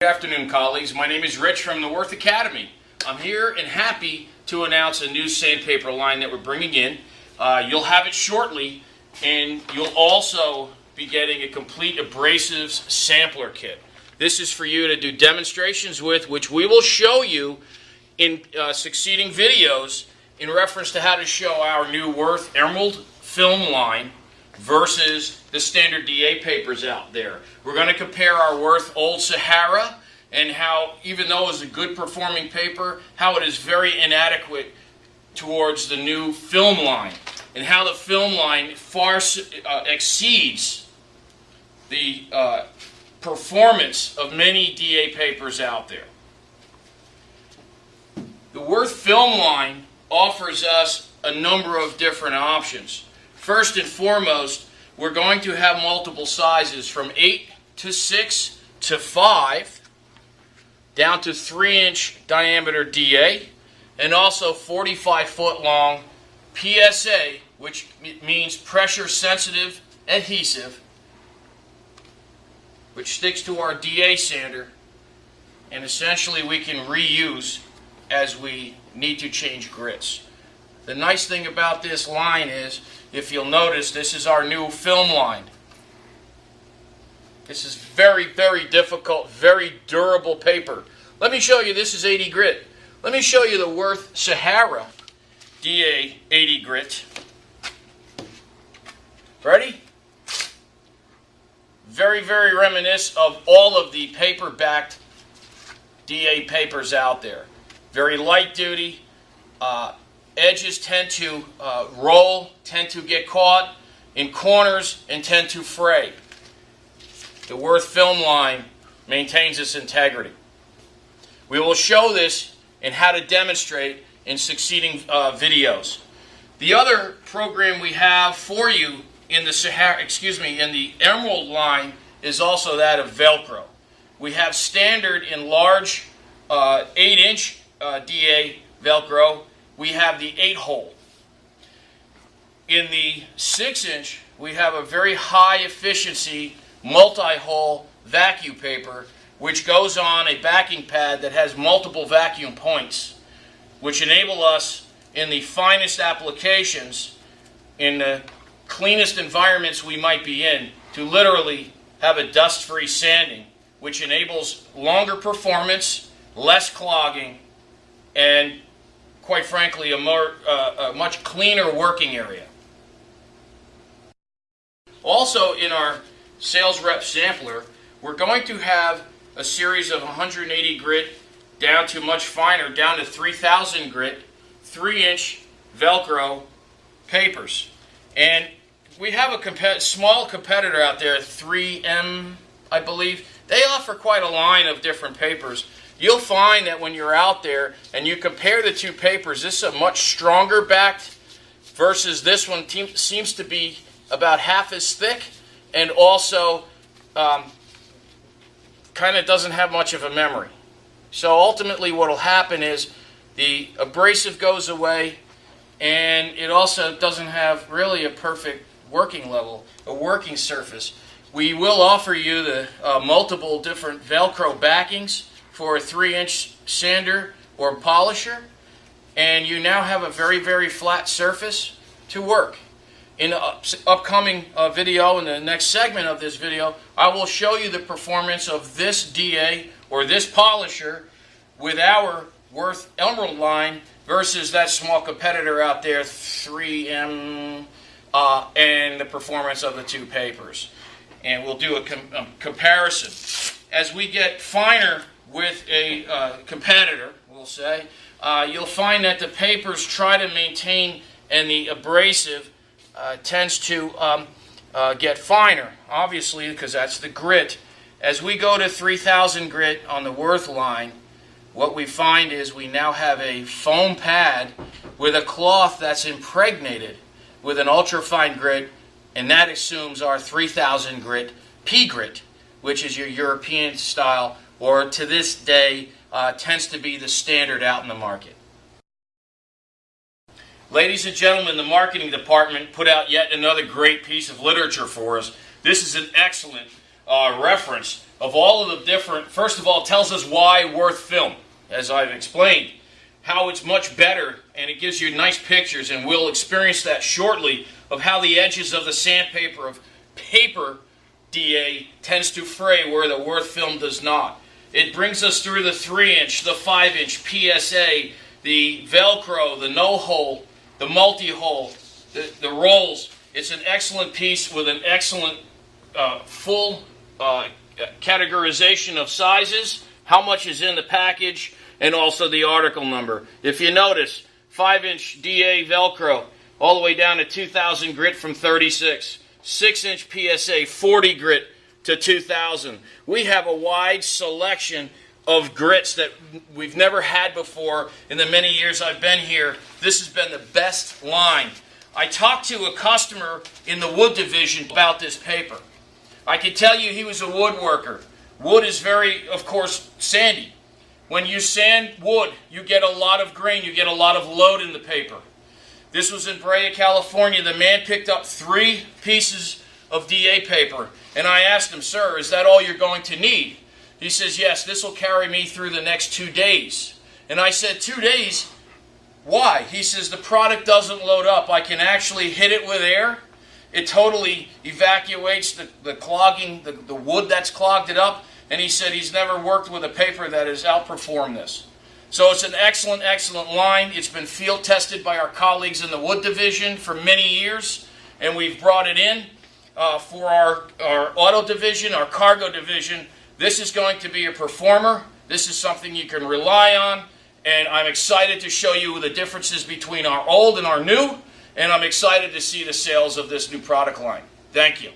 Good afternoon, colleagues. My name is Rich from the Wurth Academy. I'm here and happy to announce a new sandpaper line that we're bringing in. You'll have it shortly, and you'll also be getting a complete Abrasives sampler kit. This is for you to do demonstrations with, which we will show you in succeeding videos in reference to how to show our new Wurth Emerald film line versus the standard DA papers out there. We're going to compare our Wurth Old Sahara and how, even though it's a good performing paper, how it is very inadequate towards the new film line, and how the film line far exceeds the performance of many DA papers out there. The Wurth film line offers us a number of different options. First and foremost, we're going to have multiple sizes from 8 to 6 to 5, down to 3-inch diameter DA, and also 45-foot long PSA, which means pressure sensitive adhesive, which sticks to our DA sander, and essentially we can reuse as we need to change grits. The nice thing about this line is, if you'll notice, this is our new film line. This is very, very difficult, very durable paper. Let me show you, this is 80 grit. Let me show you the Wurth Sahara DA 80 grit. Ready? Very, very reminiscent of all of the paper-backed DA papers out there. Very light duty. Edges tend to roll, tend to get caught in corners, and tend to fray. The Wurth film line maintains its integrity. We will show this and how to demonstrate in succeeding videos. The other program we have for you in the in the Emerald line is also that of Velcro. We have standard in large 8-inch DA Velcro. We have the 8-hole. In the 6-inch, we have a very high efficiency multi-hole vacuum paper, which goes on a backing pad that has multiple vacuum points, which enable us in the finest applications, in the cleanest environments we might be in, to literally have a dust-free sanding, which enables longer performance, less clogging, and quite frankly, a much cleaner working area. Also, in our sales rep sampler, we're going to have a series of 180 grit down to much finer, down to 3000 grit, 3-inch Velcro papers. And we have a small competitor out there, 3M, I believe. They offer quite a line of different papers. You'll find that when you're out there and you compare the two papers, this is a much stronger backed versus this one seems to be about half as thick, and also kind of doesn't have much of a memory. So ultimately what will happen is the abrasive goes away, and it also doesn't have really a perfect working level, a working surface. We will offer you the multiple different Velcro backings for a 3-inch sander or polisher, and you now have a very, very flat surface to work. In the upcoming video, in the next segment of this video, I will show you the performance of this DA or this polisher with our Wurth Emerald line versus that small competitor out there, 3M, and the performance of the two papers. And we'll do a comparison. As we get finer with a competitor, we'll say, you'll find that the papers try to maintain, and the abrasive tends to get finer, obviously, because that's the grit. As we go to 3000 grit on the Wurth line, what we find is we now have a foam pad with a cloth that's impregnated with an ultrafine grit, and that assumes our 3000 grit P grit, which is your European style, or to this day tends to be the standard out in the market. Ladies and gentlemen, the marketing department put out yet another great piece of literature for us. This is an excellent reference of all of the different, first of all, it tells us why Wurth film, as I've explained, how it's much better, and it gives you nice pictures, and we'll experience that shortly, of how the edges of the sandpaper of paper DA tends to fray where the Wurth film does not. It brings us through the 3-inch, the 5-inch PSA, the Velcro, the no-hole, the multi-hole, the rolls. It's an excellent piece with an excellent full categorization of sizes, how much is in the package, and also the article number. If you notice, 5-inch DA Velcro, all the way down to 2000 grit from 36. 6-inch PSA, 40 grit to 2000. We have a wide selection of grits that we've never had before in the many years I've been here. This has been the best line. I talked to a customer in the wood division about this paper. I can tell you he was a woodworker. Wood is very, of course, sandy. When you sand wood, you get a lot of grain, you get a lot of load in the paper. This was in Brea, California. The man picked up 3 pieces of DA paper, and I asked him, "Sir, is that all you're going to need?" He says, "Yes, this will carry me through the next 2 days." And I said, 2 days? Why? He says, "The product doesn't load up. I can actually hit it with air. It totally evacuates the clogging, the wood that's clogged it up." And he said he's never worked with a paper that has outperformed this. So it's an excellent, excellent line. It's been field tested by our colleagues in the wood division for many years, and we've brought it in for our auto division, our cargo division. This is going to be a performer. This is something you can rely on, and I'm excited to show you the differences between our old and our new, and I'm excited to see the sales of this new product line. Thank you.